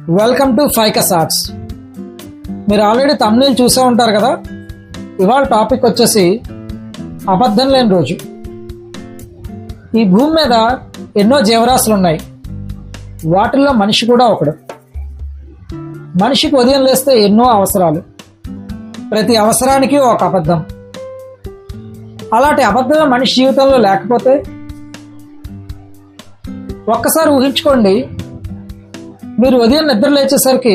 Welcome to Ficus arts. మీరు already తమ్నెయిల్ చూసే ఉంటారు కదా. ఇవాళ టాపిక్ వచ్చేసి అబద్ధం లేని రోజు. ఈ భూమి మీద ఎన్నో జీవరాశులు ఉన్నాయి. వాటిల్లో మనిషి కూడా ఒకడు. మనిషికి ఉదయం లేస్తే ఎన్నో అవసరాలు, ప్రతి అవసరానికి ఒక అబద్ధం. అలాంటి అబద్ధమే మనిషి జీవితంలో లేకపోతే ఒక్కసారి ఊహించుకోండి, మీరు ఉదయం నిద్ర లేచేసరికి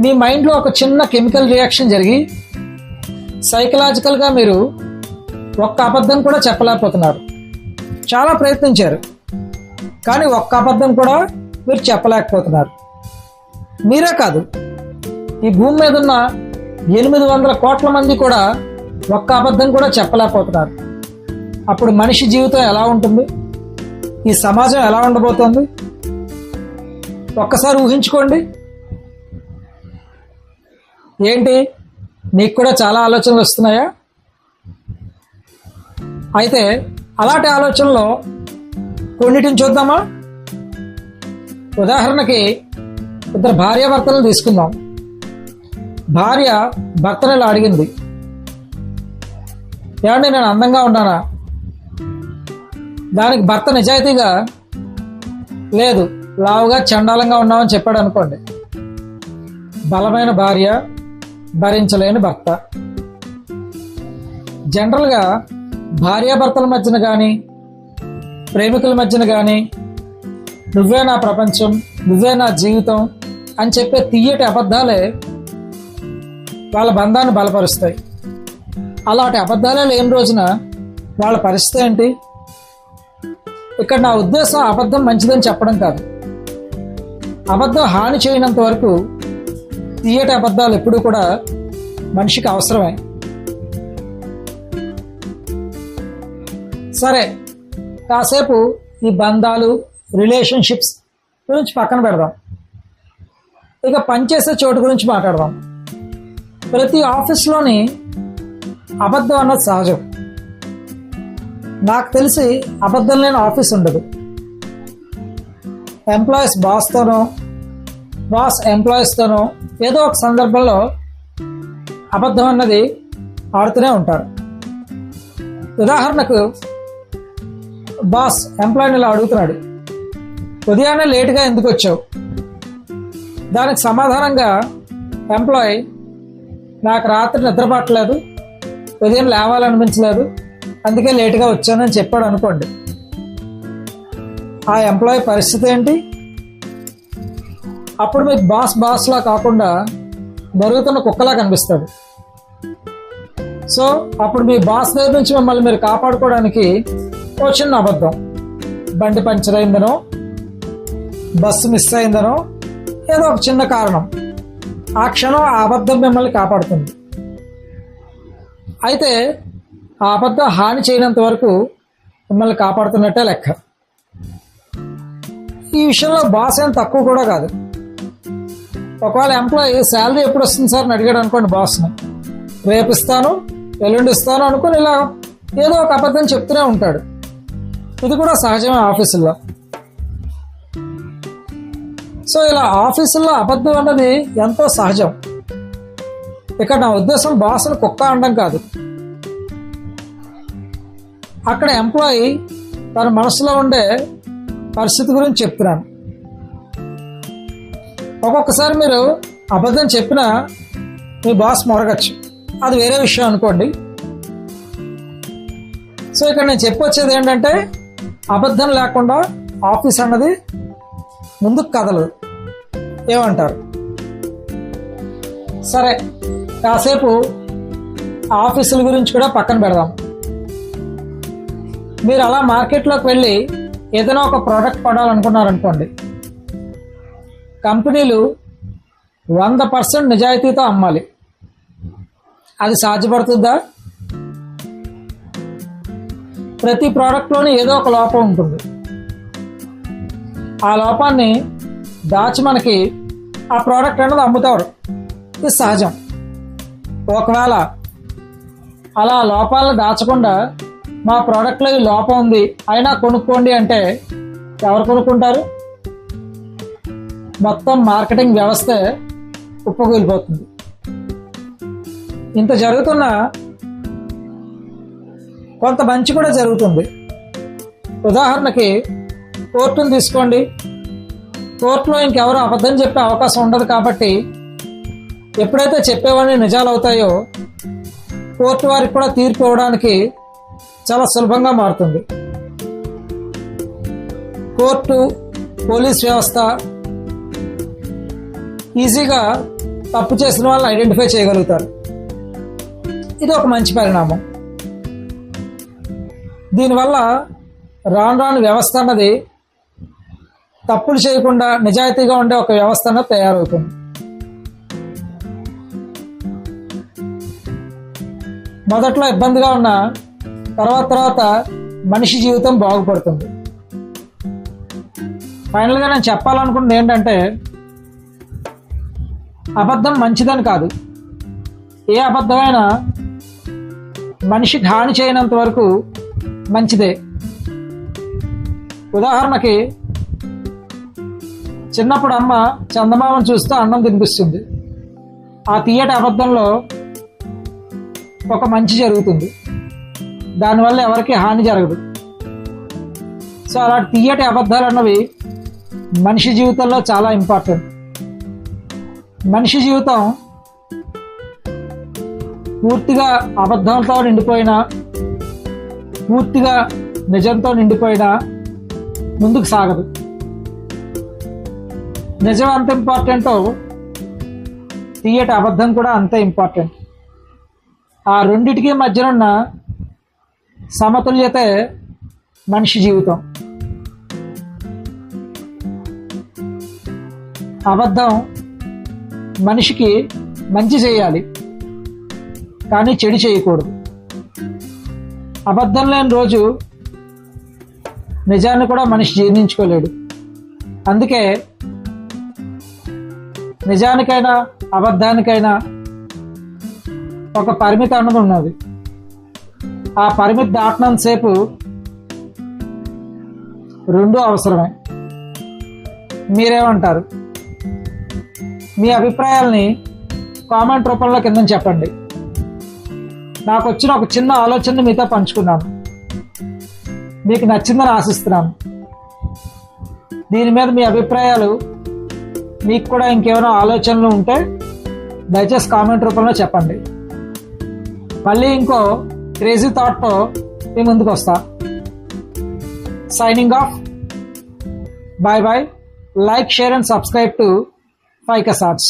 మీ మైండ్లో ఒక చిన్న కెమికల్ రియాక్షన్ జరిగి సైకలాజికల్గా మీరు ఒక్క అబద్ధం కూడా చెప్పలేకపోతున్నారు. చాలా ప్రయత్నించారు, కానీ ఒక్క అబద్ధం కూడా మీరు చెప్పలేకపోతున్నారు. మీరే కాదు, ఈ భూమి మీద ఉన్న 800 కోట్ల మంది కూడా ఒక్క అబద్ధం కూడా చెప్పలేకపోతున్నారు. అప్పుడు మనిషి జీవితం ఎలా ఉంటుంది? ఈ సమాజం ఎలా ఉండబోతోంది? ఒక్కసారి ఊహించుకోండి. ఏంటి, నీకు కూడా చాలా ఆలోచనలు వస్తున్నాయా? అయితే అలాంటి ఆలోచనలో కొన్నిటిని చూద్దామా? ఉదాహరణకి ఇద్దరు భార్యాభర్తలను తీసుకుందాం. భార్య భర్తను ఇలా అడిగింది, ఏమండి నేను అందంగా ఉన్నానా? దానికి భర్త నిజాయితీగా లేదు, లావుగా చండాలంగా ఉన్నామని చెప్పాడు అనుకోండి. బలమైన భార్య, భరించలేని భర్త. జనరల్గా భార్యాభర్తల మధ్యన కానీ ప్రేమికుల మధ్యన కానీ నువ్వే నా ప్రపంచం, నువ్వే నా జీవితం అని చెప్పే తీయటి అబద్ధాలే వాళ్ళ బంధాన్ని బలపరుస్తాయి. అలాంటి అబద్ధాలే లేని రోజున వాళ్ళ పరిస్థితి ఏంటి? ఇక్కడ నా ఉద్దేశం అబద్ధం మంచిదని చెప్పడం కాదు. అబద్ధం హాని చేయనంత వరకు తీయటి అబద్ధాలు ఎప్పుడూ కూడా మనిషికి అవసరమే. సరే, కాసేపు ఈ బంధాలు, రిలేషన్షిప్స్ గురించి పక్కన పెడదాం. ఇక పనిచేసే చోటు గురించి మాట్లాడదాం. ప్రతి ఆఫీస్లోని అబద్ధం అన్నది సహజం. నాకు తెలిసి అబద్ధం లేని ఆఫీస్ ఉండదు. ఎంప్లాయీస్ బాస్తోనో, బాస్ ఎంప్లాయీస్తోనో ఏదో ఒక సందర్భంలో అబద్ధం అన్నది ఆడుతూనే ఉంటారు. ఉదాహరణకు బాస్ ఎంప్లాయీని ఇలా అడుగుతున్నాడు, ఉదయాన్నే లేటుగా ఎందుకు వచ్చావు? దానికి సమాధానంగా ఎంప్లాయీ, నాకు రాత్రి నిద్ర పట్టలేదు, ఉదయం లేవాలనిపించలేదు, అందుకే లేటుగా వచ్చానని చెప్పాడు అనుకోండి. ఆ ఎంప్లాయీ పరిస్థితి ఏంటి? అప్పుడు మీకు బాస్లా కాకుండా మరుగుతున్న కుక్కలా కనిపిస్తాడు. సో అప్పుడు మీ బాస్ దగ్గర నుంచి మిమ్మల్ని మీరు కాపాడుకోవడానికి ఓ చిన్న అబద్ధం, బండి పంచర్ అయిందనో, బస్సు మిస్ అయిందనో, ఏదో ఒక చిన్న కారణం, ఆ క్షణం ఆ అబద్ధం మిమ్మల్ని కాపాడుతుంది. అయితే ఆ అబద్ధం హాని చేయనంత వరకు మిమ్మల్ని కాపాడుతున్నట్టే లెక్క. ఈ విషయంలో బాస్ ఏం తక్కువ కూడా కాదు. ఒకవేళ ఎంప్లాయీ శాలరీ ఎప్పుడు వస్తుంది సార్ అని అడిగాడు అనుకోండి బాస్ని, రేపు ఇస్తాను, ఎల్లుండి ఇస్తాను అనుకుని ఇలా ఏదో ఒక అబద్ధం చెప్తూనే ఉంటాడు. ఇది కూడా సహజమే ఆఫీసుల్లో. సో ఇలా ఆఫీసుల్లో అబద్ధం అన్నది ఎంతో సహజం. ఇక్కడ నా ఉద్దేశం బాస్ను కుక్క అనడం కాదు. అక్కడ ఎంప్లాయీ తన మనసులో ఉండే పరిస్థితి గురించి చెప్తున్నాను. ఒక్కొక్కసారి మీరు అబద్ధం చెప్పినా మీ బాస్ మొరగచ్చు, అది వేరే విషయం అనుకోండి. సో ఇక్కడ నేను చెప్పొచ్చేది ఏంటంటే, అబద్ధం లేకుండా ఆఫీస్ అన్నది ముందుకు కదలదు. ఏమంటారు? సరే, కాసేపు ఆఫీసుల గురించి కూడా పక్కన పెడదాం. మీరు అలా మార్కెట్లోకి వెళ్ళి ఏదైనా ఒక ప్రోడక్ట్ కొనాలనుకున్నారనుకోండి. కంపెనీలు 100% నిజాయితీతో అమ్మాలి. అది సాధ్యపడుతుందా? ప్రతి ప్రోడక్ట్లోని ఏదో ఒక లోపం ఉంటుంది. ఆ లోపాన్ని దాచి మనకి ఆ ప్రోడక్ట్ అనేది అమ్ముతారు. ఇది సహజం. ఒకవేళ అలా లోపాలను దాచకుండా మా ప్రోడక్ట్లో ఈ లోపం ఉంది అయినా కొనుక్కోండి అంటే ఎవరు కొనుక్కుంటారు? మొత్తం మార్కెటింగ్ వ్యవస్థే కుప్పకూలిపోతుంది. ఇంత జరుగుతున్నా కొంత మంచి కూడా జరుగుతుంది. ఉదాహరణకి కోర్టును తీసుకోండి. కోర్టులో ఇంకెవరు అబద్ధం చెప్పే అవకాశం ఉండదు కాబట్టి ఎప్పుడైతే చెప్పేవన్నీ నిజాలు అవుతాయో కోర్టు వారికి కూడా తీర్పు ఇవ్వడానికి చాలా సులభంగా మారుతుంది. కోర్టు, పోలీస్ వ్యవస్థ ఈజీగా తప్పు చేసిన వాళ్ళని ఐడెంటిఫై చేయగలుగుతారు. ఇది ఒక మంచి పరిణామం. దీనివల్ల రాను రాను వ్యవస్థ అన్నది తప్పులు చేయకుండా నిజాయితీగా ఉండే ఒక వ్యవస్థ అన్నది తయారవుతుంది. మొదట్లో ఇబ్బందిగా ఉన్న తర్వాత మనిషి జీవితం బాగుపడుతుంది. ఫైనల్గా నేను చెప్పాలనుకుంటుంది ఏంటంటే, అబద్ధం మంచిదని కాదు. ఏ అబద్ధమైనా మనిషికి హాని చేయనంత వరకు మంచిదే. ఉదాహరణకి చిన్నప్పుడు అమ్మ చందమామను చూస్తూ అన్నం తినిపిస్తుంది. ఆ తీయటి అబద్ధంలో ఒక మంచి జరుగుతుంది. దానివల్ల ఎవరికి హాని జరగదు. సో అలాంటి తీయటి అబద్ధాలు అన్నవి మనిషి జీవితంలో చాలా ఇంపార్టెంట్. మనిషి జీవితం పూర్తిగా అబద్ధాలతో నిండిపోయినా, పూర్తిగా నిజంతో నిండిపోయినా ముందుకు సాగదు. నిజం అంత ఇంపార్టెంటో తీయటి అబద్ధం కూడా అంతే ఇంపార్టెంట్. ఆ రెండిటికి మధ్యనున్న సమతుల్యతే మనిషి జీవితం. అబద్ధం మనిషికి మంచి చేయాలి, కానీ చెడు చేయకూడదు. అబద్ధం లేని రోజు నిజాన్ని కూడా మనిషి జీర్ణించుకోలేడు. అందుకే నిజానికైనా అబద్ధానికైనా ఒక పరిమితి అన్నది ఉన్నది. ఆ పరిమితి దాటినంతసేపు రెండూ అవసరమే. మీరేమంటారు? మీ అభిప్రాయాల్ని కామెంట్ రూపంలో కింద చెప్పండి. నాకు వచ్చిన ఒక చిన్న ఆలోచనని మీతో పంచుకున్నాను. మీకు నచ్చిందని ఆశిస్తున్నాను. దీని మీద మీ అభిప్రాయాలు, మీకు కూడా ఇంకేమైనా ఆలోచనలు ఉంటే దయచేసి కామెంట్ రూపంలో చెప్పండి. మళ్ళీ ఇంకో క్రేజీ థాట్తో మీ ముందుకు వస్తా. Signing off. Bye bye. Like, share and subscribe to Ficus Arts.